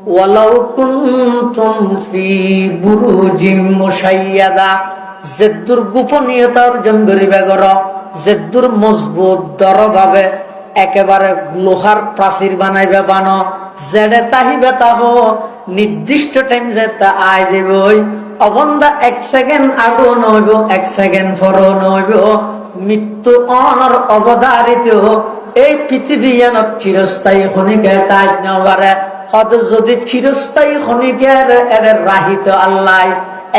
ওয়ালাউ কুনতুম ফি বুরুজিম মুশাইয়াদা, যেদুর গোপনীয়তা অর্জন করিবে গর, যেদুর মজবুত দরভাবে একেবারে লোহার প্রাচীর বানাইবে বানো, জেডে তাহিবে তাহ নির্দিষ্ট টাইম যেটা আই যাবই, অবন্ধা 1 সেকেন্ড আগো নইব 1 সেকেন্ড পরও নইব, মৃত্যু অনর অবধারিত এই পৃথিবীয়ানত চিরস্থায়ী খনিকে কাজ নবারে। হদ যদি চিরস্থায়ী খনিকের এর রাহিত আল্লাহ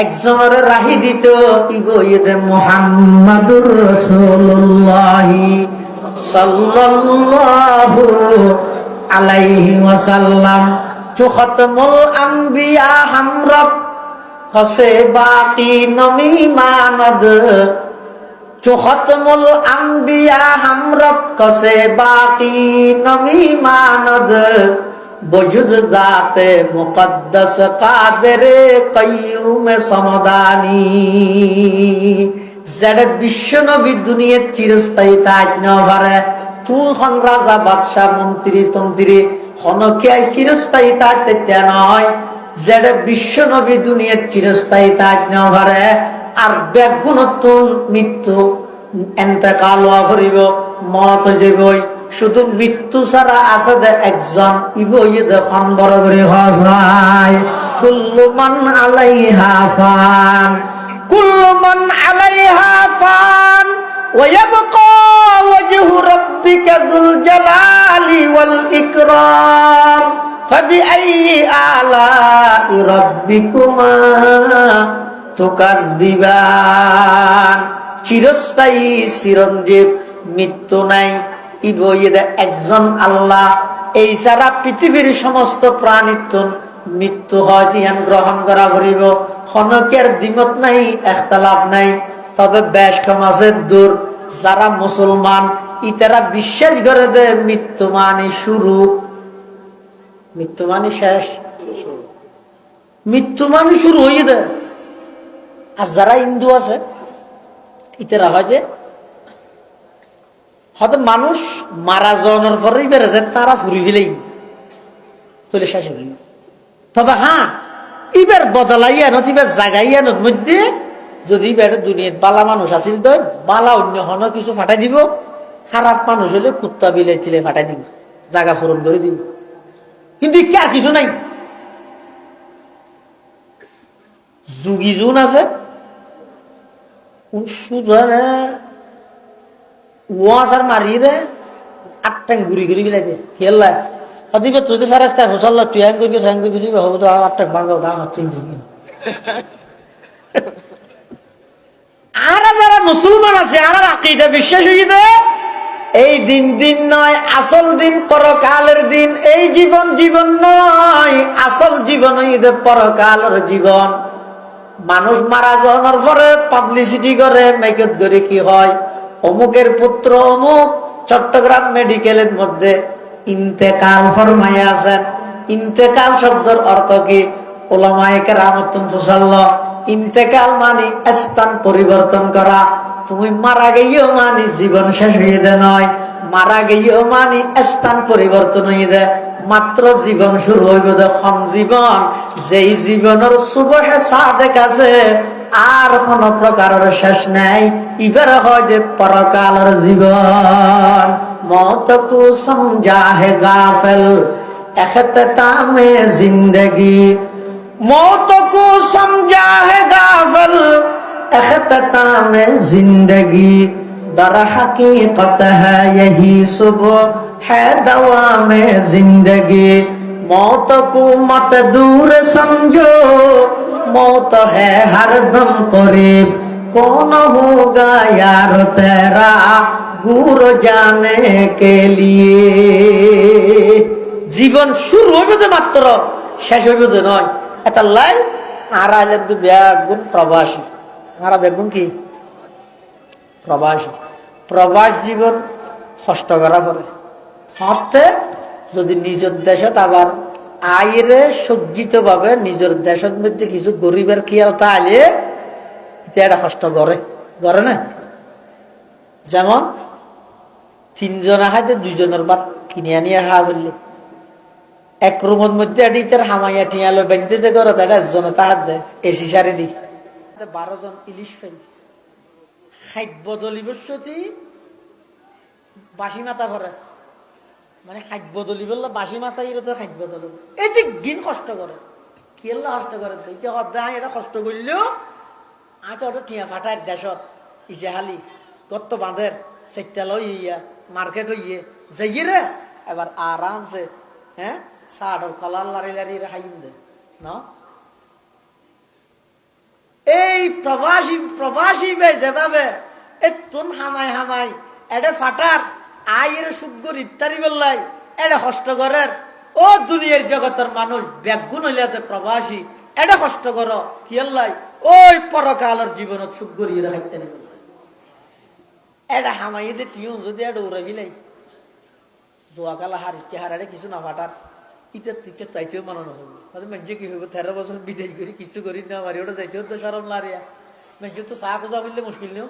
একজনের রাহি দিত, ইগো ইদে মুহাম্মাদুর রাসূলুল্লাহ সাল্লাল্লাহু আলাইহি ওয়াসাল্লাম। চো খতমুল আম্বিয়া হামরব কসে বাকি নমি মানদ, চো খতমুল আম্বিয়া হামরব কসে বাকি নমি মানদ, বজুদ দাতে মুকদ্দস কাদেরে কাইয়ুম সমদানি। যেটা বিশ্ব নবী দুনিয়ার চিরস্থায়ী তাজ নভারে, তুই হন রাজা বাদশাহ মন্ত্রী তন্ত্রী হনকে চিরস্থায়ী তাজ তেতে নয়। যেটা বিশ্ব নবী দুনিয়ার চিরস্থায়ী তাজ নভারে, আর বেগুণতুন মৃত্যু এন্তেকাল করিব, মত যাবই। শুধু মৃত্যু ছাড়া আছে দে একজন, ইবই দেখন বড় করে হসাই। কুল্লু মান আলাইহা ফান, কুল্লু মান আলাইহা ফান, ওয়া ইয়াবকা ওয়াজহু রাব্বিকা যুল জালালি ওয়াল ইকরাম, ফাবিআইয়ি আলাই রাব্বিকুমা তুকাদ্দিবান। চিরস্থায়ী চিরঞ্জীব, মৃত্যু নাই, ইবইদে একজন আল্লাহ। এই ছাড়া পৃথিবীর সমস্ত প্রাণীত্ব মৃত্যু হয় ধ্যান গ্রহণ করা ভরিব, হনকের দ্বিমত নাই, এখতালাফ নাই। তবে বেশ কম আছে দূর যারা মুসলমান ইতারা বিশ্বাস করে দে মৃত্যু মানে শুরু, মৃত্যু মানে শেষ, মৃত্যু মানে শুরু হয়ে দেয়। আর যারা হিন্দু আছে ইতারা হয় যে হয়তো মানুষ মারা যাওয়ার পরেই বেড়েছে তারা ফুরি ফেলেই তুলে শেষ হইল। তবে হ্যাঁ, ইবার বদলাইয়া নত, ইবার জাগাইয়া নত মধ্যে যদি দুনিয়ার বালা মানুষ আসিল তো বালা অন্য হন কিছু ফাটাই দিব, খারাপ মানুষ হলে কুত্তা বিলাই তিলে ফাটাই দিব, জায়গা পূরণ করে দিব। কিন্তু কি আর কিছু নাই। যুগি জুন আছে সুজনে ওয়াসার মারি রে 8 টাং ঘুরি ঘুরি বিলাই দে খেলা অদিবে যদি ফেরাস্তা হোসাল্লা তুই হ্যাং করবি হ্যাং করবি হবে তো 8 টাং ভাঙাও না হচ্ছে। আর যারা মুসলমান আছে আর আকীদা বিশ্বাস হয়ে দে এই দিন দিন নয়, আসল দিন পরকালের দিন। এই জীবন জীবন নয়, আসল জীবন হইতে পরকালের জীবন। মানুষ মারা যাওয়ার পরে পাবলিসিটি করে মেকআপ করে কি হয়, অমুকের পুত্র অমুক চট্টগ্রাম মেডিকেলের মধ্যে ইন্তেকাল ফরমাইয়া আছেন। ইন্তেকাল শব্দের অর্থ কি? ওলামায়ে কেরামতুন ফুসাল্লাহ, ইন্তেকাল মানে স্থান পরিবর্তন করা। তুমি মারা গেও মানে জীবন শেষ হয়ে দে নয়, মারা গেও মানে স্থান পরিবর্তন হয়ে দে। মাত্র জীবন শুরু হইব যখন জীবন, যেই জীবনের সুবহে সাদেক আছে আর কোন প্রকারের শেষ নাই। এবারে হয় যে পরকালের জীবন। মौत को समझा है गाफिल इख्तितामे जिंदगी, मौत को समझा है गाफिल इख्तितामे जिंदगी, दर हकीकत है यही सुबह है दवामे जिंदगी, मौत को मत दूर समझो मौत है हरदम करीब, कौन होगा यार तेरा गुर जाने के लिए। জীবন শুরু হইবে তো মাত্র, শেষ হইবে তো নয়। এটা লাই আর আইলে তো বেগুন প্রবাসী, আর বেগুন কি প্রবাসী। প্রবাস জীবন কষ্ট করা পড়ে হতে যদি নিজের দেশত আবার আইরে সজ্জিত ভাবে নিজের দেশের মধ্যে কিছু গরিবের খেয়াল তাহলে এটা কষ্ট করে করে না। যেমন 3 জন হাতে 2 জনের ভাত কিনে আনিয়ে খাওয়া বললে এক রুমের মধ্যে এডিতের হামাইয়া টিয়ালো বেঁধে করো তারা একজনে তাহার দেয় এসি সারে দি 12 জন ইলিশ ফেল খাদ্য দলিবসতি বাসি মাথা ভরে মানে খাদ্য দলি বললো বাসি মাথা এর তো খাদ্য দল এই যে গিন কষ্ট করে কি কষ্ট করে এটা কষ্ট করলেও আজ ওটা টিয়া ফাটায় দেশত ইসেহালি কত বাঁধের সেটাল ইয়া মার্কেট হইয়ে যাইয়ে রে এবার আরামসে হ্যাঁ সাড়র কলার লারি লারি খাইম দে না এই প্রবাসী যেভাবে এতুন হামাই হামাই এটা ফাটার আয়ের সুগ্গর ইত্যাদি বললাই এটা কষ্ট করার ও দুনিয়ার জগতের মানুষ ব্যাগুন হইলে প্রবাসী এটা কষ্ট কর কিয়াল্লাই ওই পরকালের জীবনত সুগ্গর ইয়ে রাখতে এটা হামাইয়ে টিউ যদি এটা উড়াই বিলাই জোয়াকালা হারিতে হারারে কিছু না ফাটার ইটার টিকে চাইতেও মানানো হবে মেঞ্জে কি হইব 13 বছর বিদেশ করি কিছু করি না মারি ওটা যাইতেও তো সরম লারিয়া মেঞ্জে তো চা খোঁজা বললে মুশকিল নেও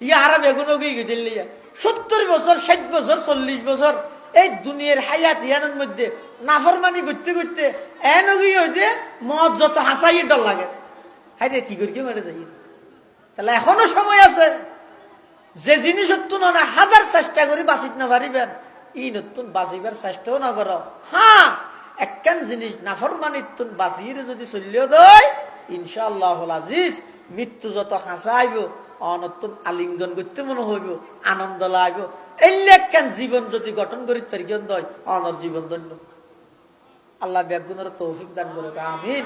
ইয়া হারা বেগুনও গিয়ে দিল্লি 70 বছর 60 বছর 40 বছর এই দুনিয়ার হায়াত ইয়ানের মধ্যে নাফরমানি করতে করতে এনগি হইতে মদ যত হাসাই ডর লাগে হাই রে কি করি মেরে যাই তাহলে এখনো সময় আছে যে জিনিস নতুন না হাজার চেষ্টা করি বাঁচিত না পারিবেন ই নতুন বাঁচিবার চেষ্টাও না করো হ্যাঁ একখান জিনিস নাফরমানি তুন বাঁচিয়ে যদি চলিও দেয় ইনশাআল্লাহ আজিজ মৃত্যু যত হাসা আইব অনতুন আলিঙ্গন করতে মনে হইব আনন্দ লাগবে এই একখান জীবন যদি গঠন করি তার জ্ঞান দয় অনর জীবন ধন্য আল্লাহ ব্যাগুনের তৌফিক দান করুক আমিন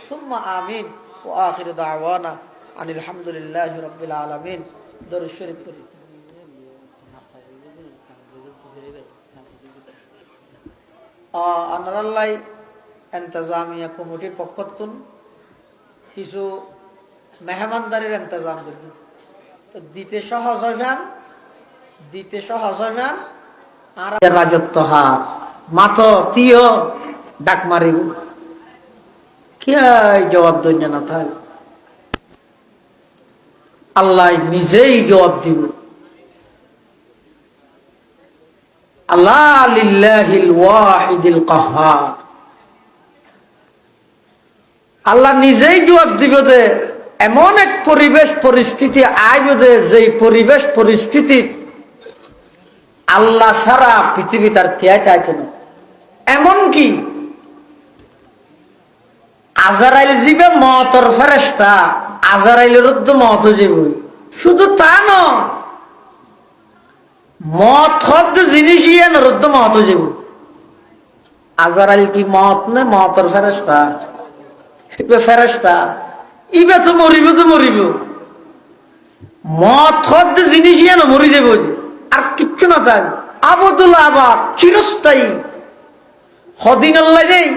সুম্মা আমিন ও আখির দাওয়ানা আনিল হামদুলিল্লাহি রাব্বিল আলামিন দরুদ শরীফ পড়ি আনারাল্লাহ ইন্তজামিয়া কমিটির পক্ষতুন কিছু মেহমানদারির ইন্তজাম করবে তো দিতে সহজ হবেন আর রাজত্ব হা মাথো তিও ডাক মারিব কি জবাব দইনা না থাক আল্লাহ নিজেই জবাব দিব আল্লাহ লিল্লাহিল ওয়াহিদিল কাহ্হার আল্লাহ নিজেই জবাব দিব দে এমন এক পরিবেশ পরিস্থিতি আইবে দে যেই পরিবেশ পরিস্থিতি আল্লাহ সারা পৃথিবী তার কে চাইছে না এমনকি আজরাইল জিবে মতর ফেরেশতা আজরাইলের উদ্দ মত যাবে শুধু তা না মত হদ জিনিস ইয়ান রুদ্দ মত যাবে আজরাইল কি মত নে মতর ফেরেশতা ফেরেশতা ইবে তো মরিব মত হদ জিনিস ইয়ান মরি যাবে আর কিচ্ছু না থাক আবদুল আবাদ চিরস্থায়ী হদিন আল্লাহ নেই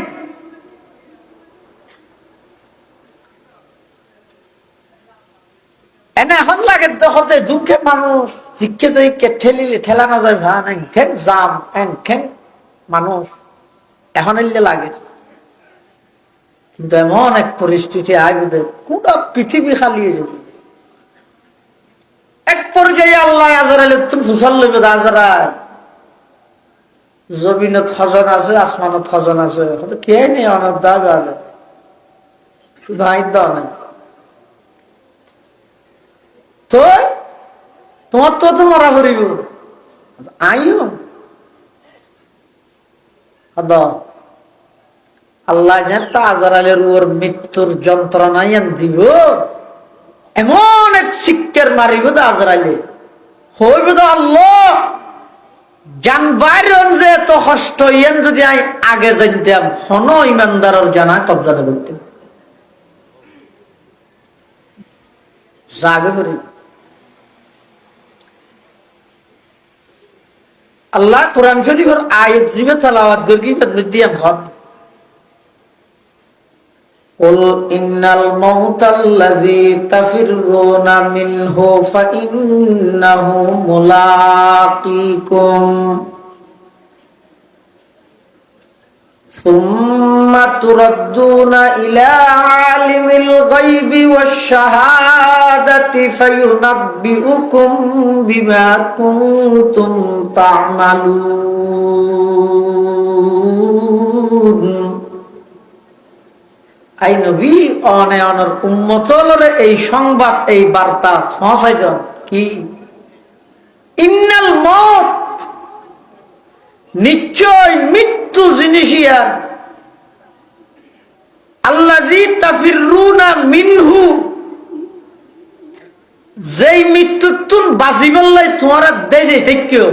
এনে এখন লাগে হতে দুঃখে মানুষ শিক্ষে যাই ঠেলিলে ঠেলা না যায় ভান এনখেন জাম এনখেন মানুষ এখন এলে লাগে কিন্তু এমন এক পরিস্থিতি আইবে কোন পৃথিবী খালিয়ে যাবে এক পর্যায়ে আল্লাহ আজরাইল তুমি ফুসাল লইবে আজরাইল জমিনত খজন আছে আসমানত খজন আছে কে নেই অনেক দাবি আগে শুধু আইন দেওয়া নাই তো তোমার তো মরা করিব আইও আল্লাহ জানতা আজরাইলের উপর মৃত্যুর যন্ত্রণাই দিব এমন এক শিক্ষার মারিব তো আজরাইলে হইব তো আল্লাহ জানবার যে এত কষ্ট ইয়ান যদি আগে জানতাম হন ইমানদারের জানা কবজা করতাম জাগে করি আল্লাহ কোরআন শরীফের আয়াত জিবে তেলাওয়াত করি দিয়াম হদ قل إن الموت الذي تفرون منه فإنه ملاقيكم ثم تردون إلى عالم الغيب والشهادة فينبئكم بما كنتم تعملون আই নবী অনয়নের উম্মতলরে এই সংবাদ এই বার্তা পৌঁছাই দেন কি ইন্নাল মত, নিশ্চয় মৃত্যু জিনিসিয়ার আল্লাযী তাফিরুনা মিনহু, যেই মৃত্যুর তুন বাঁচিবার তোমার দেয় থেকেও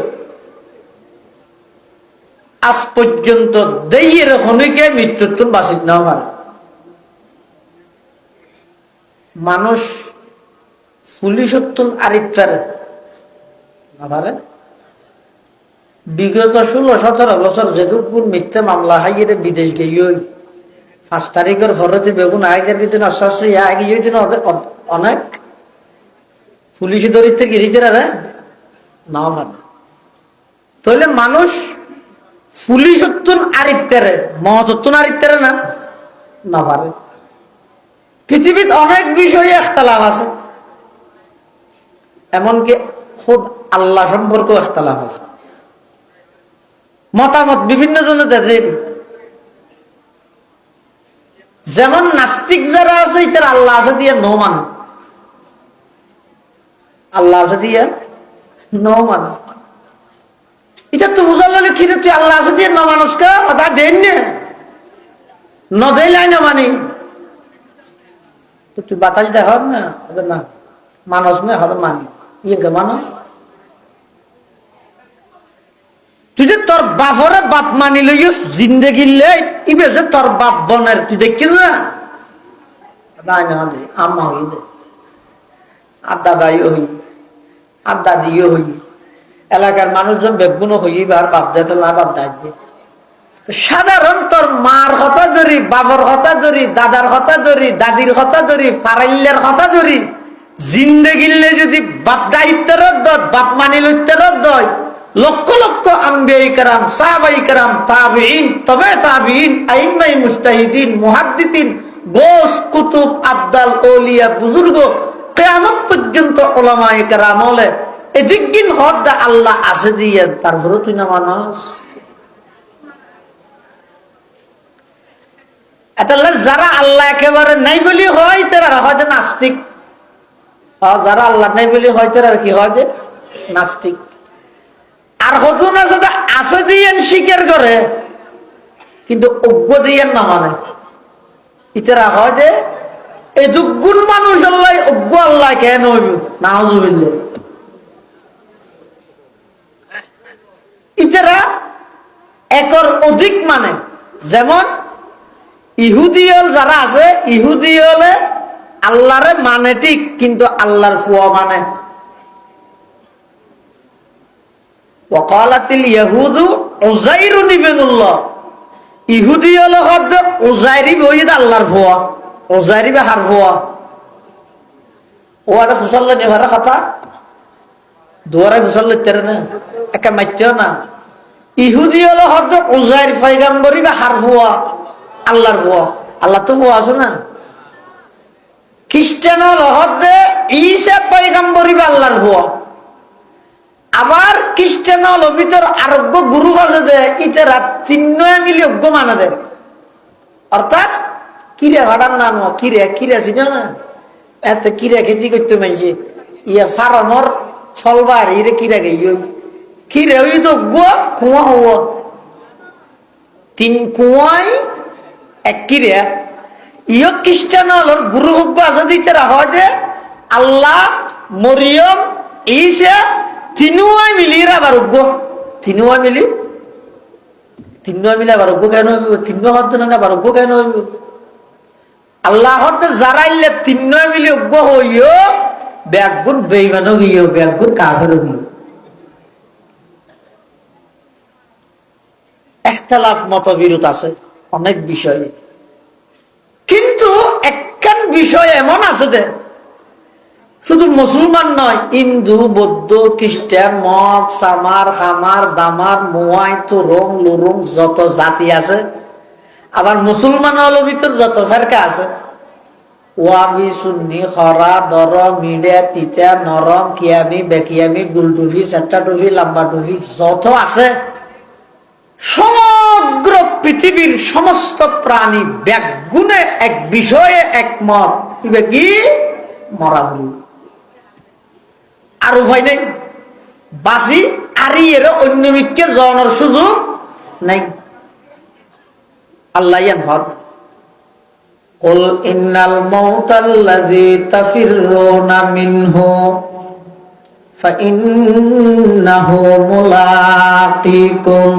আজ পর্যন্ত দেইয়ের হনিকে মৃত্যুর তুন বাঁচিত না পারে। মানুষ পুলিশের তুন আরিত পারে না পারে। বিগত 16-17 বছর যেটুকুন মিথ্যে মামলা হাইয়ে বিদেশ গিয়ে 5 তারিখের ভরতে বেগুন আগে দিন আশ্বাসে আগে অনেক পুলিশে দরিদ্র গিরিতে না মানে তাহলে মানুষ পুলিশত্তুন আরিত্তারে মহত্তুন আরিত্তারে না না পারে। পৃথিবীর অনেক বিষয়ে ইখতিলাফ আছে, এমনকি খুদ আল্লাহ সম্পর্কেও ইখতিলাফ আছে। মতামত বিভিন্ন জনের তাদের, যেমন নাস্তিক যারা আছে এটার আল্লাহ আছে দিয়ে নো মানে, আল্লাহ আছে দিয়ে নো মানে। এটা তো বুঝাল খিরে তুই আল্লাহ আছে দিয়ে ন মানুষকে তা দেন ন দেয় না মানি তো তুই বাতাস দেখ না না মানুষ না হবে মানি ইয়ে মানুষ। তুই যে তোর বাপরে বাপ মানি লই জিন্দগি ইবে যে তোর বাপ বনের তুই দেখি না আম্মা হই দে আর দাদাইও হই আর দাদিও হই, এলাকার মানুষজন বেগুনও হই আর বাপ দেতে না বাপ দাই দিয়ে। তো সাধারণ তোর মার কথা ধরি, বাবার কথা ধরি, দাদার কথা ধরি, দাদির কথা ধরি, ফারাইল্লের কথা ধরি, জিন্দগিল্লে যদি বাপ দায়িত্বের বাপ মানি লইতের দয় লক্ষ লক্ষ আম্বিয়ায়ে কেরাম, সাহাবায়ে কেরাম, তাবিঈন, তবে তাবিঈন, আইম্মায়ে মুজতাহিদিন, মুহাদ্দিসিন, গোস কুতুব, আবদাল, আউলিয়া, বুজুর্গ, কিয়ামত পর্যন্ত উলামায়ে কেরাম হলে এদিকদিন হদা আল্লাহ আছে দিয়ে তারপরে তুই না মানুষ। যারা আল্লাহ একেবারে নাই বলি হয় তারা হয়তো নাস্তিক, যারা আল্লাহ নাই বলি হয় তারা কি হয় যে নাস্তিক। আর হতো না যদি আছে দিয়ে স্বীকার করে কিন্তু অজ্ঞ দিয়ে না মানে, ইতারা হয় যে এই দুগুণ মানুষ আল্লাহ অজ্ঞ আল্লাহ কেন হইব নাউজুবিল্লাহ। ইতারা একর অধিক মানে, যেমন ইহুদিয়ল যারা আছে ইহুদিয়লে আল্লাহরে মানে ঠিক কিন্তু আল্লাহর ফুয়া মানে। ওয়াকালাতিল ইয়াহুদু উযাইরুন ইবনুল্লাহ, ইহুদি হলো হদ উযাইরি বইদ আল্লাহর ফুয়া, উযাইরি বা হার ফুয়া। ওয়াটা ফুসাল্লা নেভার কথা দুয়ারে ফুসাল্লা তেরে না একা মাইতেও না। ইহুদি হলো হদ উযাইর পয়গম্বরি বা হার ফুয়া, আল্লাহর ফুয়া। আল্লাহ তো ফুয়া আছে না। খ্রিস্টান হলো হদ ঈসা পয়গম্বরি বা আল্লাহর ফুয়া। আবার খ্রিস্টান হলো ভিতর আরোগ্য গুরু আছে যে ইতারা তিনজনে মিলে অজ্ঞ মানে দেয়, অর্থাৎ কিরে ভাড়ার নাম কিরে কিরে ছিল না এত কিরে খেতি করতে মানছে ইয়ে ফার্মর ছলবার ইরে কিরা গে কিরে ওই তো অজ্ঞ কুয়া হওয়া তিন কুয়াই এক কিরে ইয় খ্রিস্টান হলোর গুরু অজ্ঞ আছে ইতারা হয় যে আল্লাহ, মরিয়ম, ঈসা তিনুয়াই মিলি আবার অজ্ঞ, তিনুয়াই মিলি আবার অজ্ঞ কেন হইব? তিন হতে না আবার অজ্ঞ কেন হইব? আল্লাহ হতে যারা ইলে তিনুয়াই মিলি অজ্ঞ হইও ব্যাগুন বেঈমানও গিয়েও ব্যাগুন কাফেরও গিয়েও। ইখতিলাফ মতবিরোধ আছে অনেক বিষয়ে, কিন্তু একখান বিষয় এমন আছে যে শুধু মুসলমান নয়, হিন্দু, বৌদ্ধ, খ্রিস্টান, মগ, সামার, খামার, দামার, মোয়াই, তোরং, লুরুং যত জাতি আছে, আবার মুসলমান হলো ভিতর যত ফেরকা আছে, ওয়াবি, সুন্নি, খরা, দর, মিডিয়া, তিতা, নরম, কিয়ামি, বেকিয়ামি, গুল টুফি, চেট্টা টুফি, লাম্বা টুফি যত আছে সমগ্র পৃথিবীর সমস্ত প্রাণী ব্যাগুণে এক বিষয়ে একমত, কি মরা ভুল, আর উভয় নেই। বাসি আরি এর অন্য মিথ্যে জনের সুযোগ নাই। আল্লাহ হদ কুল ইন্নাল মাউতাল্লাযী তাফিররুনা মিনহু ফাইন্নাহু মুলাকিকুম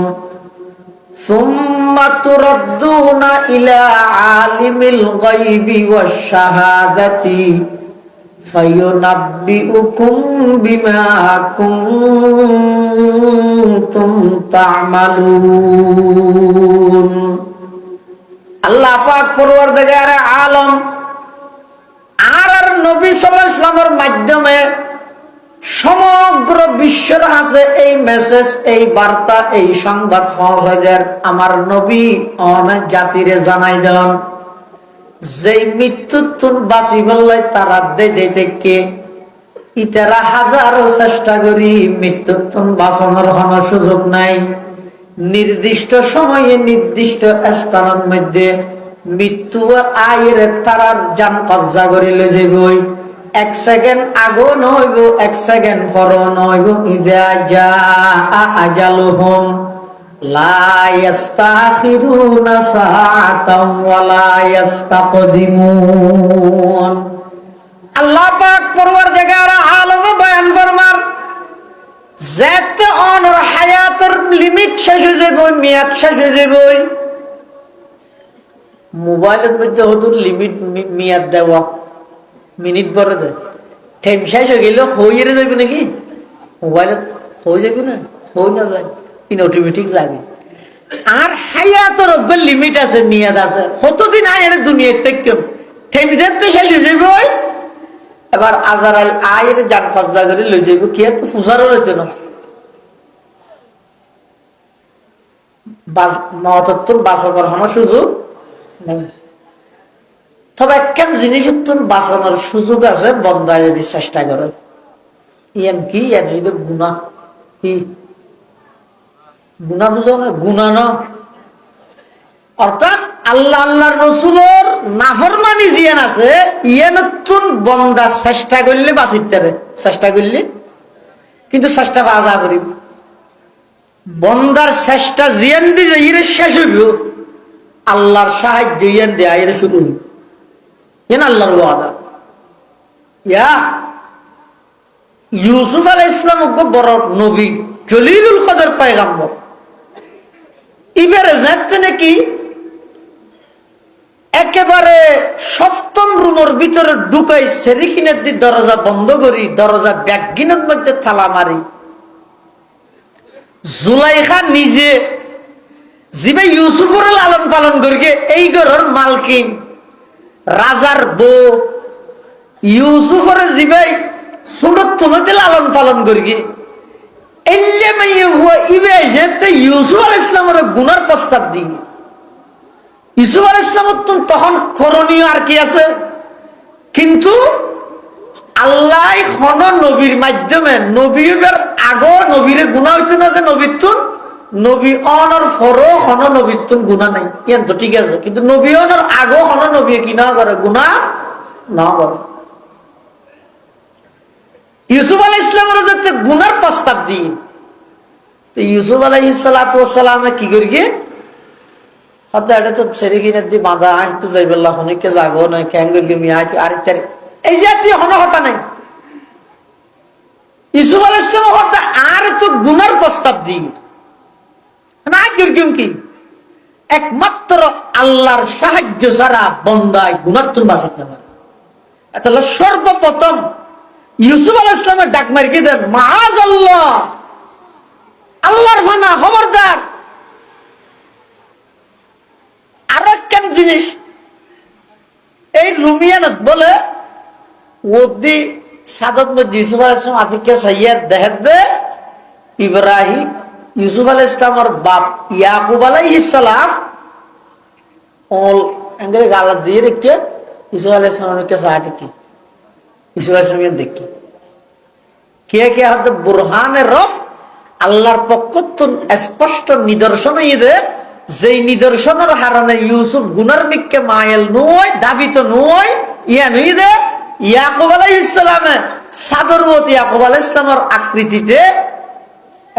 সুম্মা তুরাদ্দুনা ইলা আলিমিল গায়বি ওয়াশ শাহাদাতি ফায়ুনাব্বিউকুম বিমা কুনতুম তা'মালুন। আল্লাহ পাক পরওয়ারদিগার আলম আর নবী সাল্লাল্লাহু আলাইহি ওয়াসাল্লামের মাধ্যমে সমগ্র বিশ্বের কাছে এই মেসেজ, এই বার্তা, এই সংবাদ পৌঁছায় দেন। আমার নবী অনেক জাতিরে জানাই দেন যে মৃত্যুর বাঁচি বললে তারা দেখে ইতারা হাজারো চেষ্টা করি মৃত্যুর বাঁচানোর কোনো সুযোগ নাই। নির্দিষ্ট সময়ে নির্দিষ্ট স্থানের মধ্যে মৃত্যু আয়ের তারার জান কবজা করে লই যাবই। এক সেকেন্ড আগো নইব, এক সেকেন্ড পর নইব। ইদা জা আজালুহুম লা ইস্তাখিরুনা সাআতাও ওয়া লা ইস্তাকদিমুন। আল্লাহ পাক পরওয়ারদিগার আলম বয়ান ফরমার যেতে অনর হায়াতের লিমিট শেষ হয়ে যাবে, মেয়াদ শেষ হয়ে যাবে। মোবাইলের মধ্যে হতুর লিমিট মেয়াদ দেওয়া মিনিট পরে দেয়, টাইম শেষ হয়ে গেলে হয়ে যাবে নাকি? মোবাইলে হয়ে যাবে না, হয়ে না যায়, অটোমেটিক যাবে। আর হায়াতের লিমিট আছে, মেয়াদ আছে। কতদিন আয়ের দুনিয়ার থেকে টাইম যেতে শেষ হয়ে যাবে। এবার আজারাইল আয়ের জান কবজা করে লই যাইব। কি এত ফুজারও রইতে না, মহত্তর বাঁচানোর কোনো সুযোগ নেই। তবে একখান জিনিস বাঁচানোর সুযোগ আছে, বন্দা যদি চেষ্টা করে। ইয়ান কি গুণা, কি গুণা বুঝো না? গুণা ন, অর্থাৎ আল্লাহ আল্লাহর রসুলের নাফরমানি জিয়ান আছে, ইয়ান বন্দা চেষ্টা করলে বাঁচিতে চেষ্টা করলে, কিন্তু চেষ্টা বাজা করি বন্দার চেষ্টা জিয়ান দিয়ে ইরে শেষ হইব, আল্লাহর সাহায্য ইয়ান দেয়া এর শুরু হইব। ইয়ান আল্লাহর ওয়াদা। ইউসুফ আলাইহিস সালাম বড় নবী, জলিলুল কদর পয়গম্বর। এবারে যাতে নাকি একেবারে সপ্তম রুমের ভিতরে ঢুকাই সেরিকিনের দিয়ে দরজা বন্ধ করি, দরজা ব্যাগিনের মধ্যে থালা মারি। জুলাইখা নিজে জিবে ইউসুফের লালন পালন করি, এই ঘরের মালকিন রাজার বউ ইউসুফের জিবে ছোট তুলতে লালন পালন করি। ইউসুফ আলাইহিস সালামের গুনার প্রস্তাব দিই। ইউসুফ আলাইহিস সালামের তখন করণীয় আর কি আছে, কিন্তু আল্লাহ হন নবীর মাধ্যমে নবীর আগো নবীরে গুণা হইতো না, যে নবীর নবী অনর ফরো হন নবীর গুণা নাই, ইয়ান তো ঠিক আছে। কিন্তু নবী অনর আগো হন নবী কি না করে, গুণা না করে। ইউসুফ আলাইহিস সালামের যাতে গুনার প্রস্তাব দিই, তো ইউসুফ আলাইহিস সালাতু ওয়াস সালামে কি করি গিয়ে হয়তো এটা তো ছেড়ে কিনে দিয়ে বাঁধা আসতো যাইবেল্লা হনিকে জাগো নয় ক্যাঙ্গি মিয়া আর ইত্যাদি এই জাতীয় হনহতা নাই। ইউসুফ আলাইহিস সালাম হত্যা আর তো গুনার প্রস্তাব দিই না, কি একমাত্র আল্লাহর সাহায্য ছাড়া বন্দায় গুনার তুন বাঁচাতে পারে। তাহলে সর্বপ্রথম ইউসুফ আলাইহিস সালামের ডাক মারি দেন মাআযাল্লাহ, আল্লাহর ফানা, খবরদার। আর একখান জিনিস এই রুমিয়ানত বলে ওদি সাদত মধ্যে ইউসুফ আলাইহিস সালাম আদিকে সাইয়ার দেখাত দে ইব্রাহিম ইউসুফ আলাইহিস সালামের বাপ ইয়াকুব আলাইহিস সালাম অল এঙ্গরে গালা দিয়ে রেখে ইউসুফ আলাইহিস সালামের কে সাহায্য কি ইউসুফ আলাইহিস সালাম দেখি কে কে হয়তো বুরহানে রব আল্লাহর পক্ষ স্পষ্ট নিদর্শন ইদে, যেই নিদর্শনের হারণে ইউসুফ গুনার দিককে মায়েল নয়, দাবিত নয়, ইয়া নই দে ইয়াকুব আলাইহিস সালামে সাদরবত ইয়াকুব আলাইহিস সালামের আকৃতিতে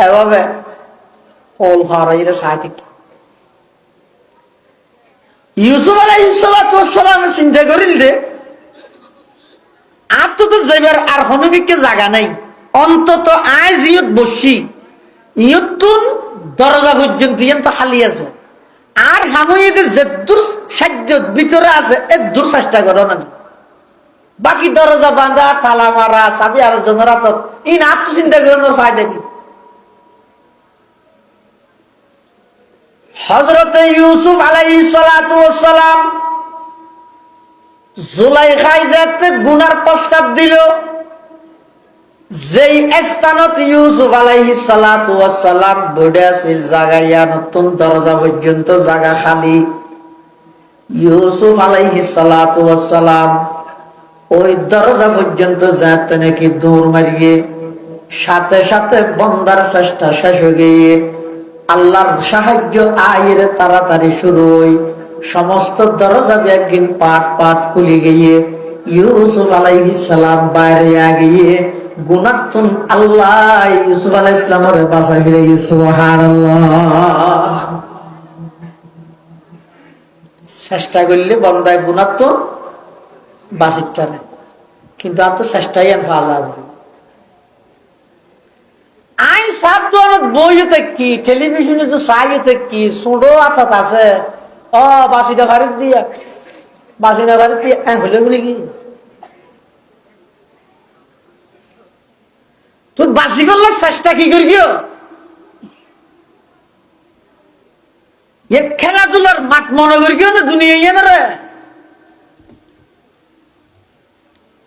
এভাবে ফল হারাইরে সাহিত্য ইউসুফ আলাইহিস সালাম চিন্তা করিল যে আর তো যাইবার আর হনবিককে জায়গা নাই, অন্তত আজ ইয়ত বসি ইয়তুন দরজা পর্যন্ত তো খালি আছে, আর সাময়িকদের যে দূর সাহায্য ভিতরে আছে এর দূর চেষ্টা করো না, বাকি দরজা বাঁধা তালা মারা চাবি আর জনরা তো ইন আত্মচিন্তা করানোর ফায়দা কি? হযরতে ইউসুফ আলাইহিস সালাতু ওয়াস সালাম জুলাইখায় যাতে গুনার প্রস্তাব দিল, যেই স্থানত ইউসুফ আলাইহিস সালাতু ওয়াস সালাম বড়ে আছিল জায়গা নতুন দরজা পর্যন্ত জায়গা খালি, ইউসুফ আলাইহিস সালাতু ওয়াস সালাম ওই দরজা পর্যন্ত যাতে নাকি দৌড় মারিয়ে সাথে সাথে বন্দার চেষ্টা শেষ হয়ে গিয়ে আল্লাহর সাহায্য আয়ের তাড়াতাড়ি শুরু হই, সমস্ত দরজা একদিন পাট পাট খুলে গিয়ে ইউসুফ আলাইহিস সালাম বাইরে গিয়ে গুনাতুন আল্লাহ ইউসুফ আলাইহিস সালামের বাসা ফিরে গিয়ে সুবহানাল্লাহ চেষ্টা করলে বন্দায় গুনাতুন বাসিটা নেই, কিন্তু আর তো চেষ্টাই আর পাওয়া যাবে। আই সাত বইতে কি টেলিভিশনে তো সাইতে কি সুডো আতাত আছে, ও বাসিটা ভারত দিয়া বাসিটা ভারত দিয়ে হলে বলি কি তোর বাসি করলে চেষ্টা কি করি গিয়ে খেলাধুলার মাঠ মনে করি গিয়ে না দুনিয়া ইয়ে না রে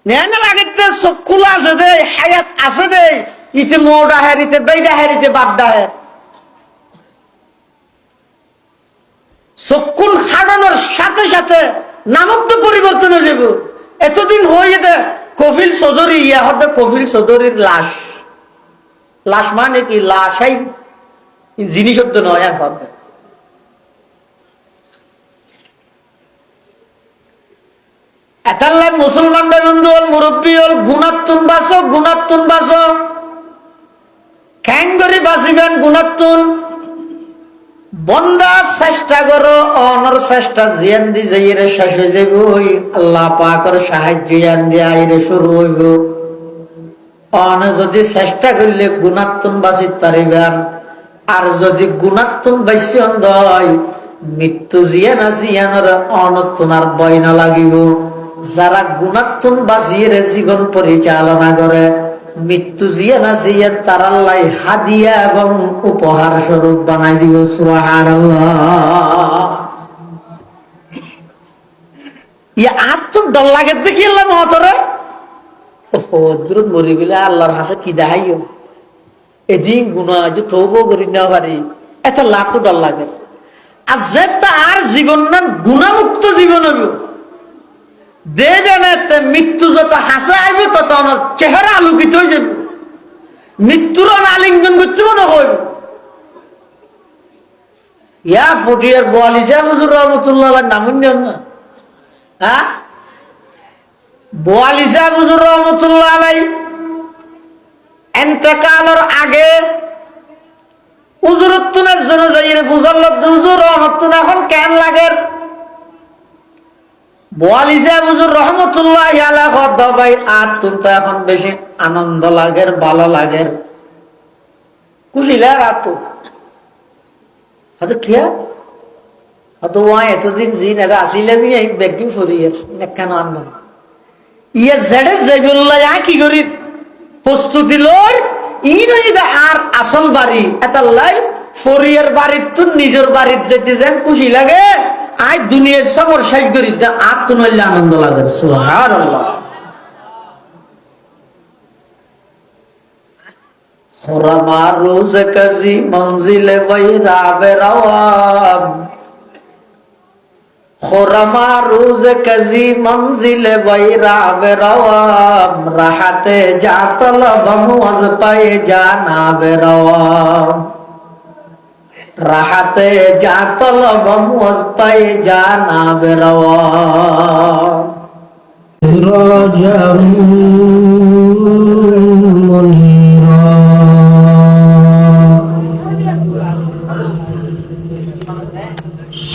না লাগে চক্ষুলা আছে দে হায়াত আছে দে ইতে মোটা হারিতে বেইডা হারিতে বাড্ডা হার চক্ষুল হারানোর সাথে সাথে নামক তো পরিবর্তন হয়ে যাব। এতদিন হয়ে দে কফিল চৌধুরী ইয়া হতে কফিল চৌধুরীর লাশ, লাশ মানে কি লাশাই জিনিস তো নয় এখন এতাল্লাহ মুসলমান বন্ধু হল মুরব্বী হল গুণাত্তুন বাসো গুণাত্তুন বাসো খ্যাং করে বাঁচিবেন গুণাত্তুন বন্দা চেষ্টা করো অনর চেষ্টা জিয়ান দি যাইরে শেষ হয়ে যাইব, আল্লাহ পাকের সাহায্য জিয়ান দিয়ে আইরে শুরু হইব। অন যদি চেষ্টা করলে গুণাত্তুন বাঁচিত পারিবেন, আর যদি গুণাত্তুন বাঁচিয়ন দয় মৃত্যু জিয়ানা জিয়ানোর অনত্তনার বয় না লাগিব। যারা গুণাত্তুন বাঁচিয়ে জীবন পরিচালনা করে মৃত্যু জিয়ানা জিয়ান তার আল্লাহ হাদিয়া এবং উপহার স্বরূপ বানাই দিব। সুবহানাল্লাহ ইয়া আর তো ডর লাগে দেখি আল্লাহ মহতরে ও দূরত মরি গেলে আল্লাহর হাসে কি দেখাইও এদিন গুণা যে তৌবও করি না পারি এত লাভ তো ডর লাগে। আর যে তার জীবন না গুণামুক্ত জীবন হইব দেবে না মৃত্যু যত হাসে আইবে তত আমার চেহারা আলোকিত হয়ে যাবে, মৃত্যুর আলিঙ্গন করতে মনে হইব। ইয়া ফটিয়ার বোয়ালিশা হুজুর রহমতুল্লাহ নামুন না, হ্যাঁ বোয়ালিশা হুজুর রহমতুল্লাহ আলাই এতেকালের আগে হুজুরত্তুনের জন্য যাই ফুজল্লাহ হুজুর রহমতুন এখন কেন লাগে বোয়ালিশা হুজুর রহমতুল্লাহ আলাইহি ভাই আর তুমি তো এখন বেশি আনন্দ লাগের ভালো লাগের খুশি লাগে আর তো হয়তো কিয়া হয়তো ওয়াই এতদিন জিন এটা আসিলে বি এই ব্যক্তি ফরিয়ের কেন আনন্দ ইয়ে জেডে জেবুল্লাহ কি করি প্রস্তুতি লয় ই নয় আর আসল বাড়ি এটা লাই ফরিয়ের বাড়ির তো নিজের বাড়ির যেতে যেন খুশি লাগে আজ দুনিয়ার সবর শেষ করি আর তো নইলে আনন্দ লাগে। সুবহানাল্লাহ খরামা রোজ কাজী মঞ্জিলে বৈরা বেরাওয়াম खुरमा रोज कजी मंजिल वैरा बेरवाम राहते जा तलब मुअज पाए जाना बेरवाम राहते जा तलब मुअज पाए जाना बेरवाम राजा मुनीरा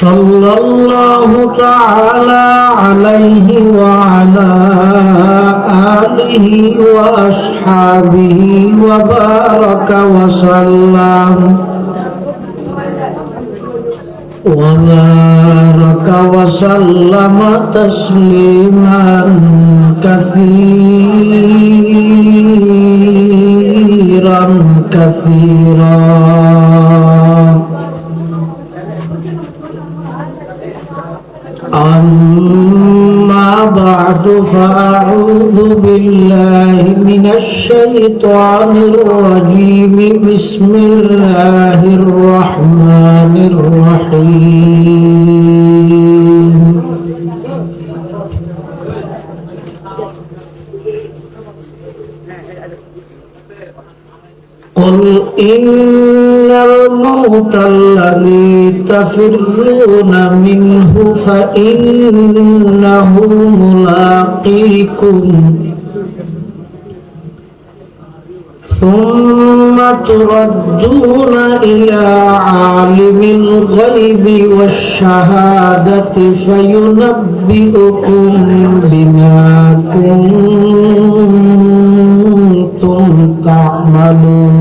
सल्लल्लाहु तआला अलैहि व अला आलिहि व अस्हाबिहि व बारक व सल्लम وبارك وسلم تسليما كثيرا كثيرا أما بعد فأعوذ بالله من الشيطان الرجيم بسم الله الرحمن الرحيم قل إن الموت الذي تفرون منه فإنه ملاقيكم ثم تردون إلى عالم الغيب والشهادة فينبئكم بما كنتم تعملون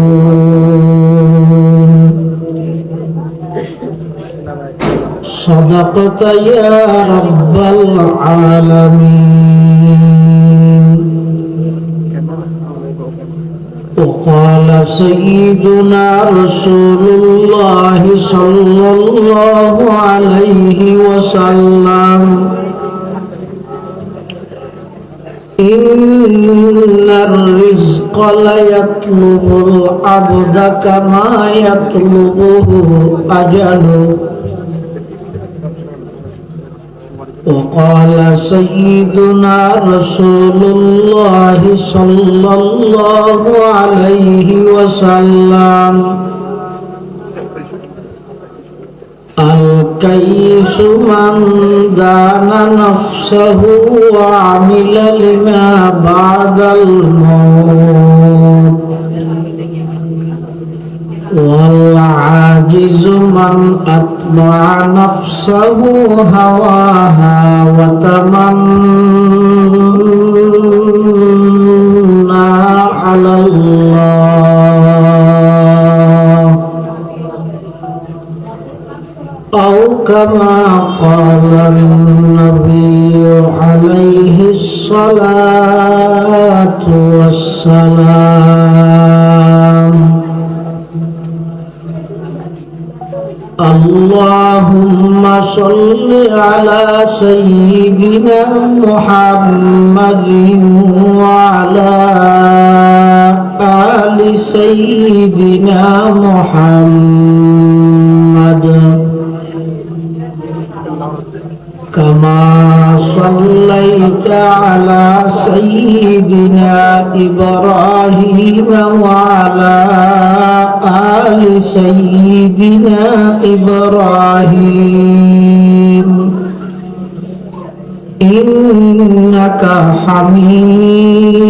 صدقت يا رب العالمين. وقال سيدنا رسول الله صلى الله عليه وسلم إن الرزق ليطلب العبد كما يطلبه أجله. وقال سيدنا رسول الله صلى الله عليه وسلم الكيس من دان نفسه وعمل لما بعد الموت والعاجز من أتبع نفسه هواها وتمنى على الله أو كما قال النبي عليه الصلاة والسلام. اللهم صل على سيدنا محمد وعلى آل سيدنا محمد كما صليت على سيدنا إبراهيم وعلى آل سيدنا إبراهيم إنك حميد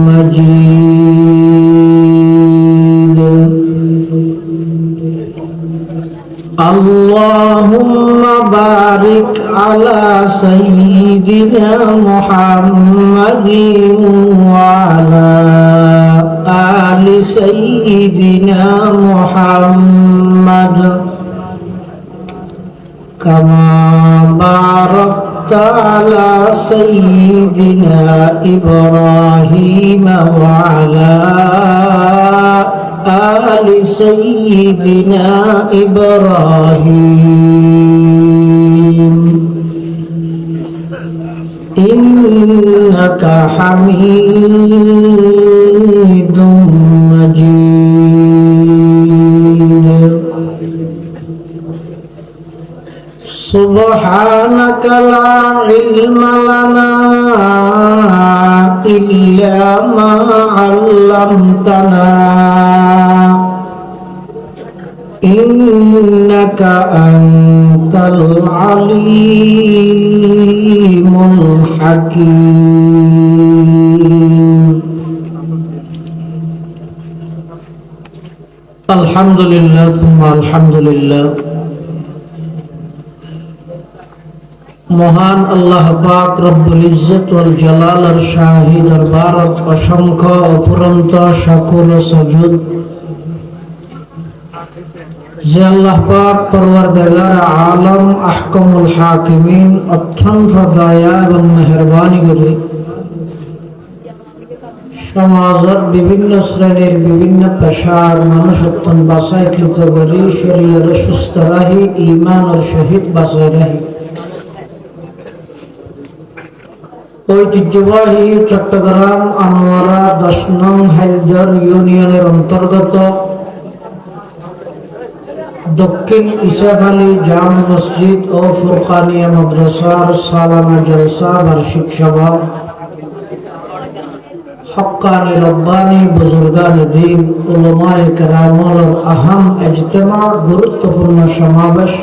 مجيد. اللهم بارك على سيدنا محمد وعلى آل سيدنا محمد كما باركت على سيدنا إبراهيم وعلى آل سيدنا إبراهيم إنك حميد مجيد. سبحانك لا علم لنا إلا ما علمتنا إنك أنت العليم الحكيم الحمد لله ثم الحمد لله মহান আল্লাহ পাক রব্বুল ইজ্জত ওয়াল জালালের শাহী দরবারত অসংখ্য অপুরন্ত শুকর ও সুজুদ যে আল্লাহ পাক পরওয়ারদিগার আলম আহকামুল হাকিমিন অত্যন্ত দয়া এবং মেহেরবানি করে সমাজের বিভিন্ন শ্রেণীর বিভিন্ন পেশার মানুষ অত্যন্ত বাছাইকৃত করে শরীরের সুস্থ রাহি ঈমানের সহিত বাঁচাই রাহি ঐতিহ্যবাহী চট্টগ্রাম আনোয়ারা 10 নং হাইলদার ইউনিয়নের অন্তর্গত দক্ষিণ ইসাখালী জামে মসজিদ ও ফুরকানিয়া মাদ্রাসার সালানা জলসা বার্ষিক সভা হক্কানি রব্বানি বুজুর্গানে দ্বীন উলামায়ে কেরামের আহম ইজতিমা গুরুত্বপূর্ণ সমাবেশ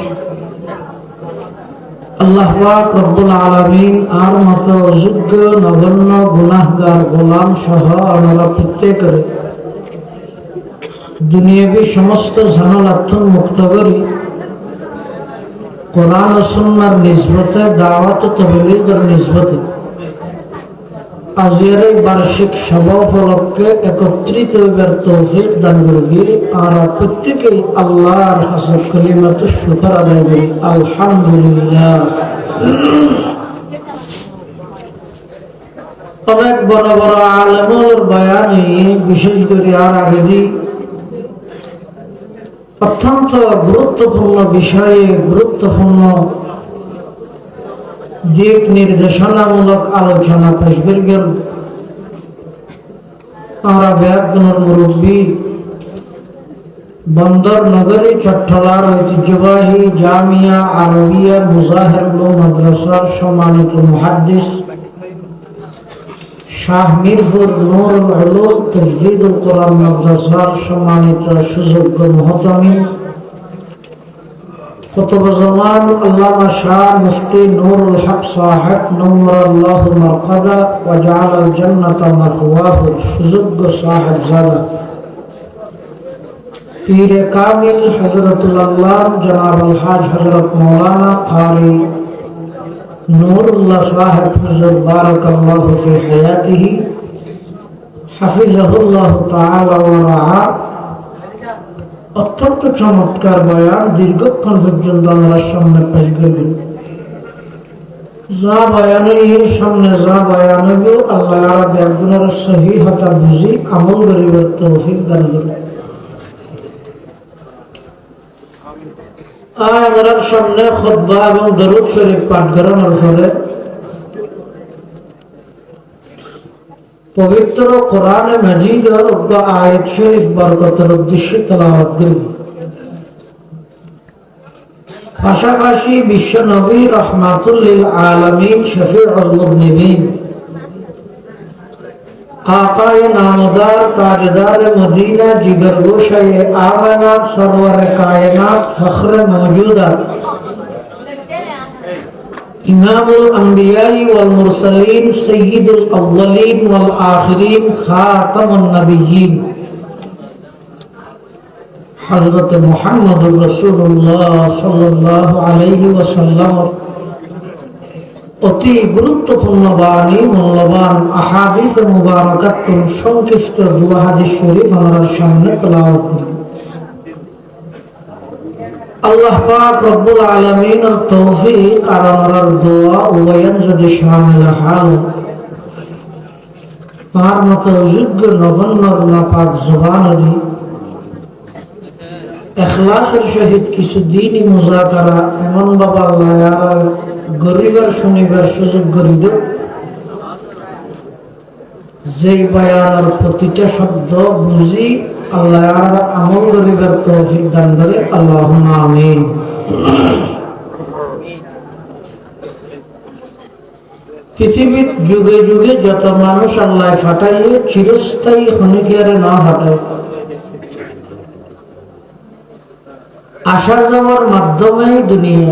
আল্লাহ পাক রব্বুল আলামিন আর মত অযোগ্য নগণ্য গুনাহগার গোলাম সহ আমরা প্রত্যেকের দুনিয়াবী সমস্ত ঝামেলার্থ মুক্ত করি কোরআন ও সুন্নাহর নিসবতে দাওয়াত ও তাবলীগের নিসবতে আজকের এই বার্ষিক সভা উপলক্ষে একত্রিত হইবার তৌফিক দান করবি আর প্রত্যেকেই আল্লাহর হাসব কালিমাত শুকর আদায় করি আলহামদুলিল্লাহ। অনেক বড় বড় আলেমের বয়ানে বিশেষ করে আর আগে অত্যন্ত গুরুত্বপূর্ণ বিষয়ে গুরুত্বপূর্ণ দিক নির্দেশনামূলক আলোচনা পেশ করে গেল। আমরা ব্যাগগুলোর মুরব্বী বন্দর নগরী চট্টলার ঐতিহ্যবাহী জামিয়া আরবিয়া মুজাহিরুল মাদ্রাসার সম্মানিত মুহাদ্দিস শাহ মিরপুর নূরুল উলুম তাজদীদুল কোরআন মাদ্রাসার সম্মানিত সুযোগ্য মুহতামিম কুতুব জামান আল্লামা শাহ মুফতি নুরুল হক সাহেব নওয়ারাল্লাহু মারকাদা ওয়া জাআলাল জান্নাতা মাথওয়াহু সুযোগ্য সাহেবজাদা পীরে কামিল হযরতুল আল্লাহ জনাব আল হাজ হযরত মাওলানা কারি নূরুল্লাহ সাহেব হুজুর বারাকাল্লাহু ফি হায়াতিহি হাফিজাহুল্লাহ তাআলা ওয়া রাআ অত্যন্ত চমৎকার বয়ান দীর্ঘক্ষণ পর্যন্ত আমরা সামনে পেশ করবেন। যা বয়ানের সামনে যা বয়ান হইব আল্লাহ ব্যাগুনের সহিহ হতা বুঝি আমল করিবার তৌফিক দান করুন। আমরা সামনে খুতবা এবং দরুদ শরীফ পাঠ করানোর ফলে পবিত্র কোরআনে মাজিদের আয়াত শরীফ বরকতের উদ্দেশ্যে তেলাওয়াত করব। পাশাপাশি বিশ্ব নবী রহমাতুল লিল আলামিন শফিউল মুযনিবিন আকায়ে নামদার তাজদার মদিনা জিগরগোশায়ে আমানা সরওয়ার কায়নাত ফখরে মওজুদাত ইমামুল আম্বিয়াই ওয়াল মুরসালিন সাইয়্যিদুল আউয়ালিন ওয়াল আখিরিন খাতামুন নবিয়্যিন হযরত মুহাম্মদুর রাসূলুল্লাহ সাল্লাল্লাহু আলাইহি ওয়াসাল্লাম অতি গুরুত্বপূর্ণ বাণী মূল্যবান আহাদিস মুবারাকাত সংক্ষিপ্ত দুয়া হাদিস শরীফ আমার সামনে তেলাওয়াত করি। আল্লাহ পাক রব্বুল আলামিনের তৌফিক আর আমার দোয়া উভয়ের যদি শামিল হাল আর মতো যোগ্য নগণ্য নাপাক জবানরি ইখলাসের সহিত কিছু দিনই মুজাকারা এমন বাবা আল্লাহ গরিবের শুনিবার সুযোগ করে দেব যেই বয়ানের প্রতিটা শব্দ বুঝি আল্লাহ আমল গরিবের তৌফিক দান করে আল্লাহুম্মা আমিন। পৃথিবীর যুগে যুগে যত মানুষ আল্লাহ ফাটাইয়ে চিরস্থায়ী ক্ষণিকের না ফাটায়, আসা যাওয়ার মাধ্যমেই দুনিয়া।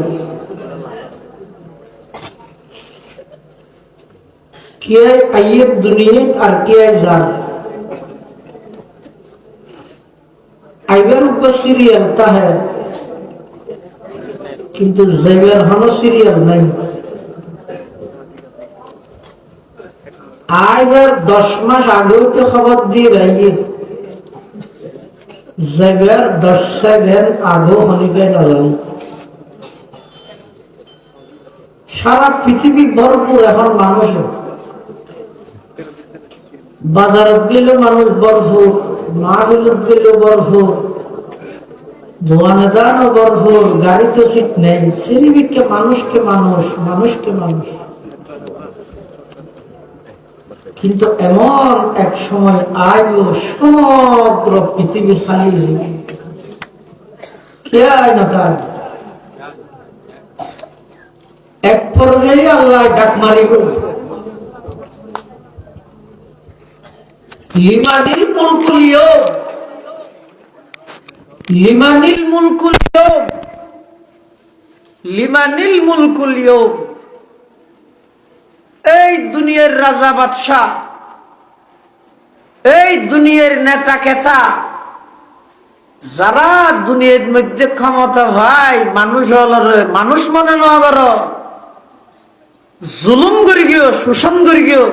কে আইয়ের দুনিয়া আর কে যান, আইবের উপর সিরিয়াল তাহে, কিন্তু যাইবের হনো সিরিয়াল নাই। আইবার 10 মাস আগেও তো খবর দিয়ে রাইয়ে, যাইবার 10 সেকেন্ড আগেও হনিবে না জানি। সারা পৃথিবী ভরপুর এখন মানুষ, বাজারত গেলে মানুষ ভরপুর, মাহফিলত গেলে ভরপুর, দোয়ানে দানও ভরপুর, গাড়িতে সিট নেই, সিরিবিককে মানুষকে মানুষ, মানুষকে মানুষ। কিন্তু এমন এক সময় আইব সমগ্র পৃথিবী খালি কে আয় না তার এক পর্যায়ে আল্লাহ ডাক মারিব, লিমানিল মুলকুল ইয়াউম, লিমানিল মুলকুল ইয়াউম, লিমানিল মুলকুল ইয়াউম। এই দুনিয়ার রাজা বাদশাহ, এই দুনিয়ার নেতা কেতা, যারা দুনিয়ার মধ্যে ক্ষমতা ভাই মানুষ মানুষ মনে নগর, জুলুম করি গিয়েও, শোষণ করি গিয়েও